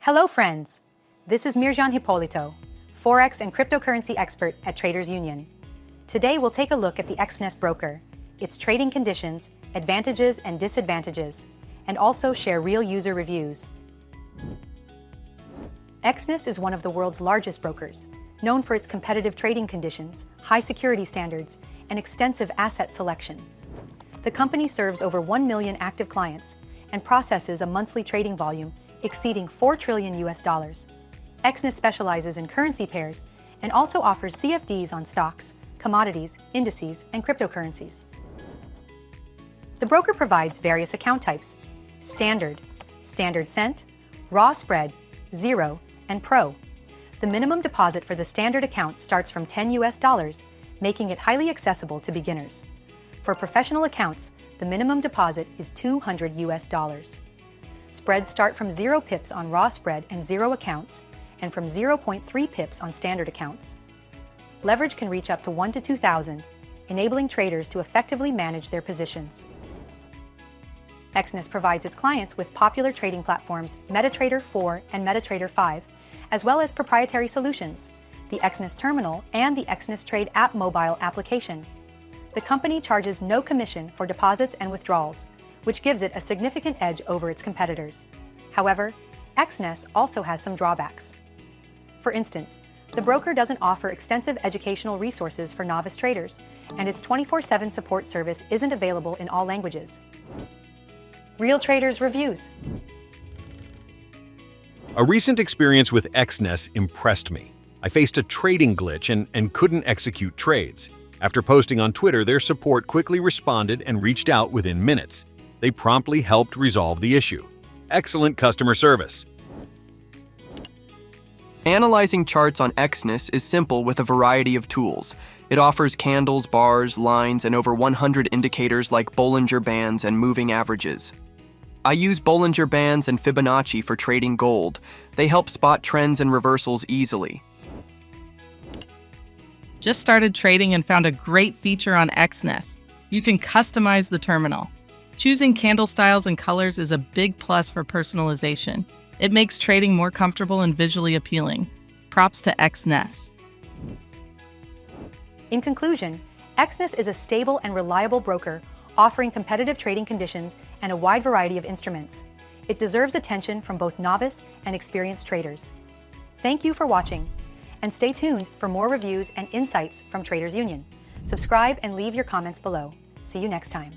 Hello friends! This is Mirjan Hippolito, Forex and cryptocurrency expert at Traders Union. Today we'll take a look at the Exness broker, its trading conditions, advantages and disadvantages, and also share real user reviews. Exness is one of the world's largest brokers, known for its competitive trading conditions, high security standards, and extensive asset selection. The company serves over 1 million active clients and processes a monthly trading volume exceeding $4 trillion. Exness specializes in currency pairs and also offers CFDs on stocks, commodities, indices, and cryptocurrencies. The broker provides various account types: Standard, Standard Cent, Raw Spread, Zero, and Pro. The minimum deposit for the standard account starts from $10, making it highly accessible to beginners. For professional accounts, the minimum deposit is $200. Spreads start from 0 pips on Raw Spread and Zero accounts, and from 0.3 pips on standard accounts. Leverage can reach up to 1 to 2,000, enabling traders to effectively manage their positions. Exness provides its clients with popular trading platforms MetaTrader 4 and MetaTrader 5, as well as proprietary solutions, the Exness Terminal and the Exness Trade app mobile application. The company charges no commission for deposits and withdrawals, which gives it a significant edge over its competitors. However, Exness also has some drawbacks. For instance, the broker doesn't offer extensive educational resources for novice traders, and its 24/7 support service isn't available in all languages. Real traders' reviews. A recent experience with Exness impressed me. I faced a trading glitch and couldn't execute trades. After posting on Twitter, their support quickly responded and reached out within minutes. They promptly helped resolve the issue. Excellent customer service. Analyzing charts on Exness is simple with a variety of tools. It offers candles, bars, lines, and over 100 indicators like Bollinger Bands and moving averages. I use Bollinger Bands and Fibonacci for trading gold. They help spot trends and reversals easily. Just started trading and found a great feature on Exness. You can customize the terminal. Choosing candle styles and colors is a big plus for personalization. It makes trading more comfortable and visually appealing. Props to Exness. In conclusion, Exness is a stable and reliable broker offering competitive trading conditions and a wide variety of instruments. It deserves attention from both novice and experienced traders. Thank you for watching, and stay tuned for more reviews and insights from Traders Union. Subscribe and leave your comments below. See you next time.